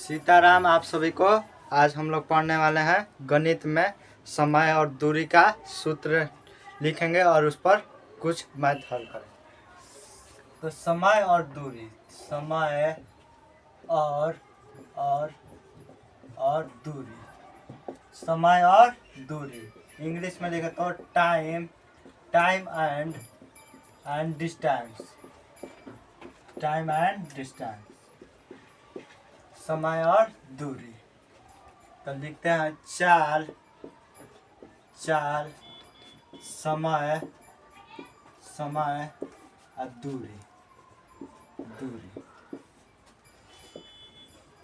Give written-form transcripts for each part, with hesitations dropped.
सीताराम। आप सभी को आज हम लोग पढ़ने वाले हैं गणित में समय और दूरी का सूत्र लिखेंगे और उस पर कुछ मैथ हल करेंगे। तो समय और दूरी, समय और दूरी, समय और दूरी इंग्लिश में लिखे तो time and distance, time and distance, समय और दूरी। तो लिखते हैं चाल समय और दूरी।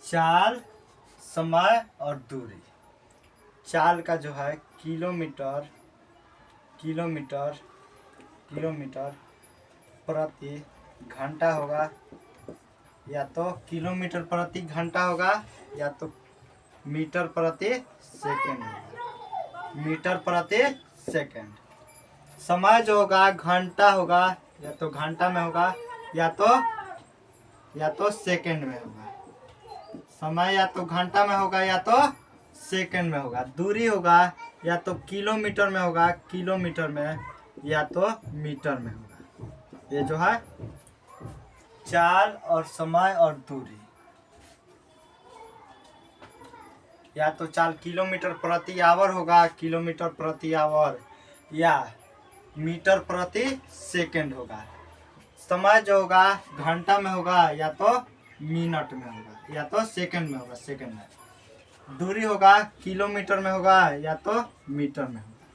चाल, समय और दूरी। चाल का जो है किलोमीटर प्रति घंटा होगा, या तो किलोमीटर प्रति घंटा होगा या तो मीटर प्रति सेकंड होगा, मीटर प्रति सेकंड। समय जो होगा घंटा होगा, या तो घंटा में होगा या तो सेकंड में होगा। समय या तो घंटा में होगा या तो सेकंड में होगा। दूरी होगा या तो किलोमीटर में होगा, किलोमीटर में, या तो मीटर में होगा। ये जो है चाल और समय और दूरी। या तो चाल किलोमीटर प्रति आवर होगा, किलोमीटर प्रति आवर, या मीटर प्रति सेकंड होगा। समय जो होगा घंटा में होगा या तो मिनट में होगा या तो सेकंड में होगा, सेकंड में। दूरी होगा किलोमीटर में होगा या तो मीटर में होगा।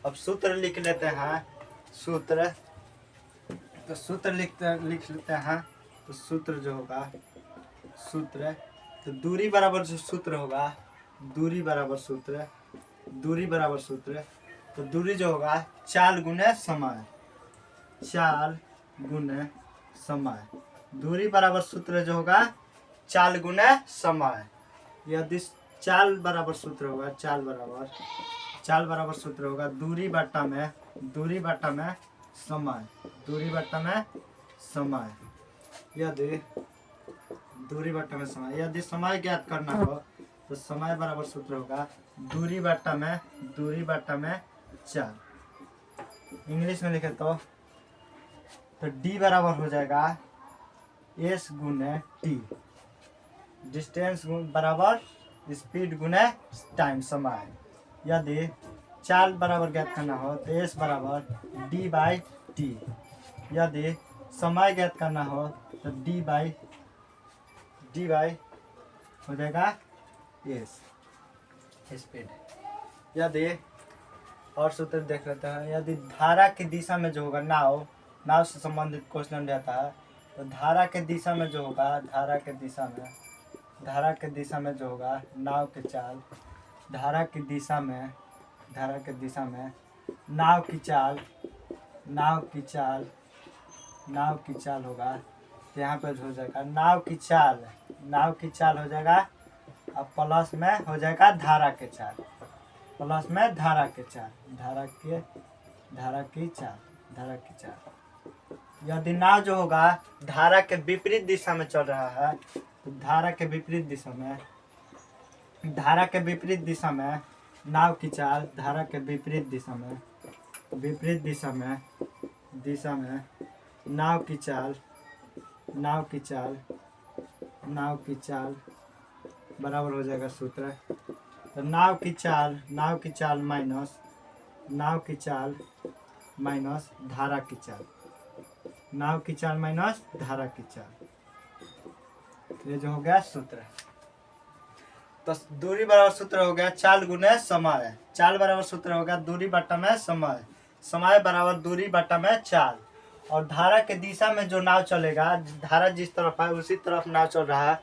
अब सूत्र लिख लेते हैं। सूत्र लिख लेते हैं। तो सूत्र जो होगा, तो दूरी बराबर जो सूत्र होगा, दूरी बराबर सूत्र। तो दूरी जो होगा चाल गुने समय, दूरी बराबर सूत्र जो होगा चाल गुने समय। यदि चाल बराबर सूत्र होगा, चाल बराबर सूत्र होगा दूरी बट्टा में समय, यदि दूरी बट्टा में समय। यदि समय ज्ञात करना हो तो समय बराबर सूत्र होगा दूरी बट्टा में चाल। इंग्लिश में लिखे तो डी बराबर हो जाएगा एस गुने टी। डिस्टेंस बराबर स्पीड गुने टाइम, समय। यदि चाल बराबर ज्ञात करना हो तो एस बराबर डी बाई टी। यदि समय ज्ञात करना हो तो डी बाई हो जाएगा एस, स्पीड। यदि और सूत्र देख लेते हैं। यदि धारा की दिशा में जो होगा, नाव से संबंधित क्वेश्चन रहता है, तो धारा के दिशा में जो होगा, धारा के दिशा में जो होगा नाव के चाल, धारा की दिशा में नाव की चाल होगा। तो यहाँ पर हो जाएगा नाव की चाल हो जाएगा, अब प्लस में हो जाएगा धारा के चाल, प्लस में धारा की चाल। यदि नाव जो होगा धारा के विपरीत दिशा में चल रहा है, तो धारा के विपरीत दिशा में नाव की चाल, धारा के विपरीत दिशा में नाव की चाल बराबर हो जाएगा सूत्र। तो नाव की चाल माइनस धारा की चाल, ये जो हो गया सूत्र। तो दूरी बराबर सूत्र हो गया चाल गुने समय। चाल बराबर सूत्र हो गया दूरी बट्टा में समय बराबर दूरी बट्टा में चाल। और धारा के दिशा में जो नाव चलेगा, धारा जिस तरफ है उसी तरफ नाव चल रहा है,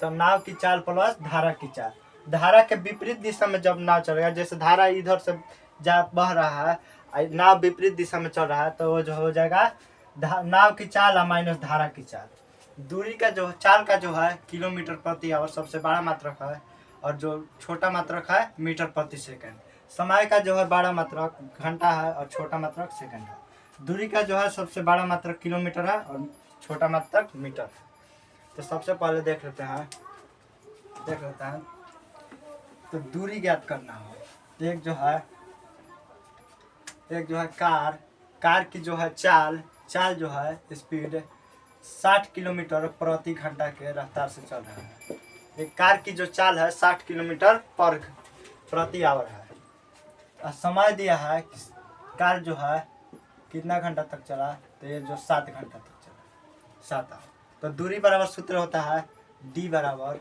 तो नाव की चाल प्लस धारा की चाल। धारा के विपरीत दिशा में जब नाव चलेगा, जैसे धारा इधर से बह रहा है, नाव विपरीत दिशा में चल रहा है, तो वो जो हो जाएगा नाव की चाल माइनस धारा की चाल। दूरी का जो चाल का जो है किलोमीटर प्रति आवर सबसे बड़ा मात्रक है, और जो छोटा मात्रक है मीटर प्रति सेकंड। समय का जो है बड़ा मात्रक घंटा है और छोटा मात्रक सेकंड है। दूरी का जो है सबसे बड़ा मात्रक किलोमीटर है और छोटा मात्रक मीटर है। तो सबसे पहले देख लेते हैं देख लेते हैं। तो दूरी ज्ञात करना हो, एक जो है कार की जो है चाल जो है स्पीड 60 किलोमीटर प्रति घंटा के रफ्तार से चल रहा है। एक कार की जो चाल है 60 किलोमीटर प्रति आवर है। और समय दिया है कि कार जो है कितना घंटा तक चला, तो ये जो 7 घंटा तक चला, 7 आवर। तो दूरी बराबर सूत्र होता है डी बराबर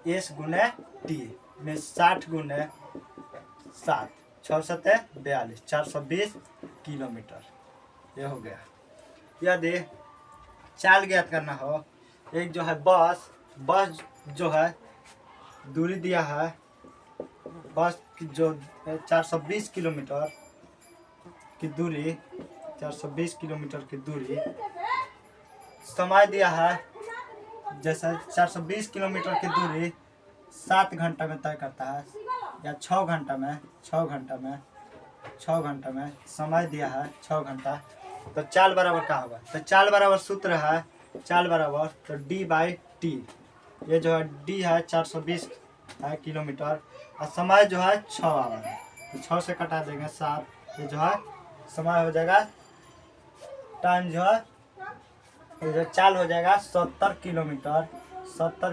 एस गुने टी में 60 गुने 7, 6 सत्ते 42, 420 किलोमीटर। ये हो गया। यदि चाल ज्ञात करना हो, एक जो है बस जो है दूरी दिया है, बस की जो 420 किलोमीटर की दूरी, 420 किलोमीटर की दूरी, समय दिया है जैसे 420 किलोमीटर की दूरी 7 घंटा में तय करता है या 6 घंटा में समय दिया है 6 घंटा। तो चाल बराबर क्या होगा, तो चाल बराबर सूत्र है चाल बराबर तो डी बाई टी। ये जो है डी है 420 है किलोमीटर और समय जो है 6 आवर है, तो 6 से कटा देंगे 7। ये जो है समय हो जाएगा, टाइम जो है ये जो चाल हो जाएगा 70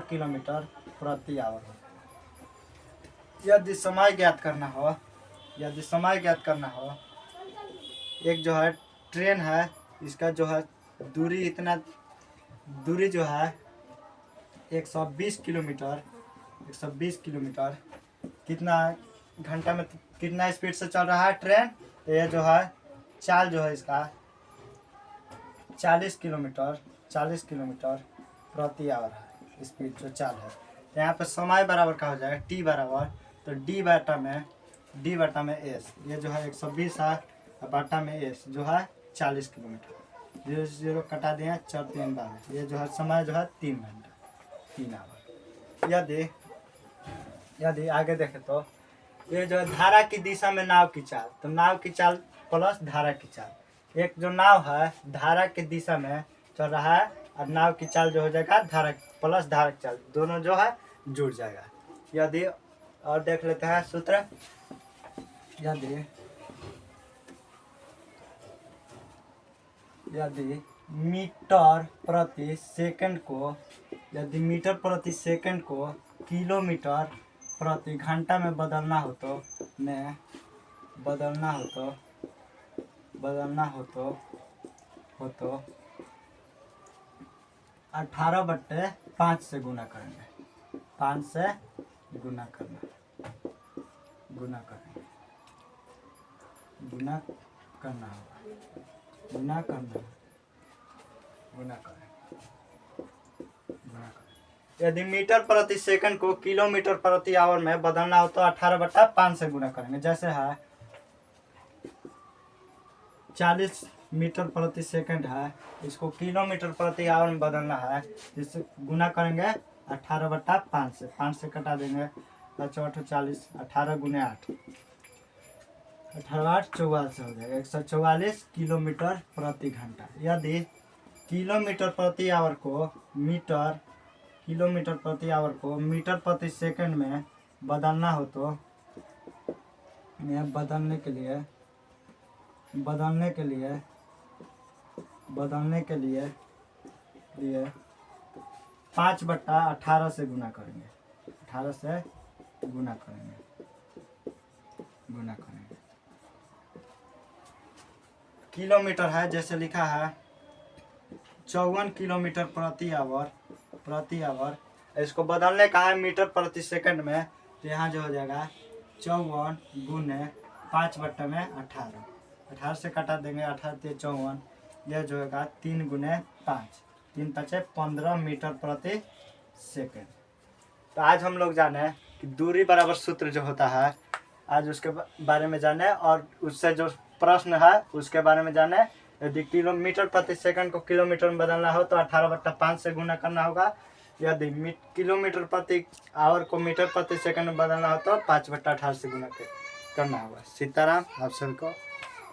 किलोमीटर प्रति आवर। यदि समय ज्ञात करना हो, एक जो है ट्रेन है, इसका जो है दूरी जो है 120 किलोमीटर कितना घंटा में कितना स्पीड से चल रहा है ट्रेन, तो ये जो है चाल जो है इसका 40 किलोमीटर प्रति आवर है स्पीड जो चाल है। तो यहाँ पे समय बराबर का हो जाएगा टी बराबर तो डी बटा में एस। ये जो है 120 है बटा में एस जो है 40 किलोमीटर। 0 से 0 कटा दिए 4 3 12। ये जो है समय जो है 3 घंटा 3 आवर। यदि आगे देखें तो ये जो है धारा की दिशा में नाव की चाल, तो नाव की चाल प्लस धारा की चाल। एक जो नाव है धारा की दिशा में चल रहा है और नाव की चाल जो हो जाएगा धारा प्लस धारा की चाल, दोनों जो है जुड़ जाएगा। यदि और देख लेते हैं सूत्र, यदि मीटर प्रति सेकंड को किलोमीटर प्रति घंटा में बदलना हो तो 18/5 से गुना करेंगे, 5 से गुना करेंगे, गुना करना होगा, गुना करें। यदि मीटर प्रति सेकंड को किलोमीटर प्रति आवर में बदलना हो तो 18/5 से गुना करेंगे। जैसे है 40 मीटर प्रति सेकंड है, इसको किलोमीटर प्रति आवर में बदलना है, जिससे गुना करेंगे 18/5 से, 5 से कटा देंगे 4 40, 18 गुने 8, 18 8 44 हो जाएगा 144 किलोमीटर प्रति घंटा। यदि किलोमीटर प्रति आवर को मीटर प्रति सेकंड में बदलना हो तो बदलने के लिए 5/18 से गुना करेंगे, 18 से गुना करेंगे। किलोमीटर है जैसे लिखा है 54 किलोमीटर प्रति आवर, इसको बदलने का है मीटर प्रति सेकंड में, तो यहाँ जो हो जाएगा 54 गुने 5/18, 18 से कटा देंगे 18 से 54, यह जो होगा 3 गुने 5, 3 5 15 मीटर प्रति सेकंड। तो आज हम लोग जाने कि दूरी बराबर सूत्र जो होता है, आज उसके बारे में जाने और उससे जो प्रश्न है उसके बारे में जाने। यदि किलोमीटर प्रति सेकंड को किलोमीटर में बदलना हो तो 18/5 से गुना करना होगा। यदि किलोमीटर प्रति आवर को मीटर प्रति सेकंड में बदलना हो तो 5/18 से गुना करना होगा। सीताराम, आप सबको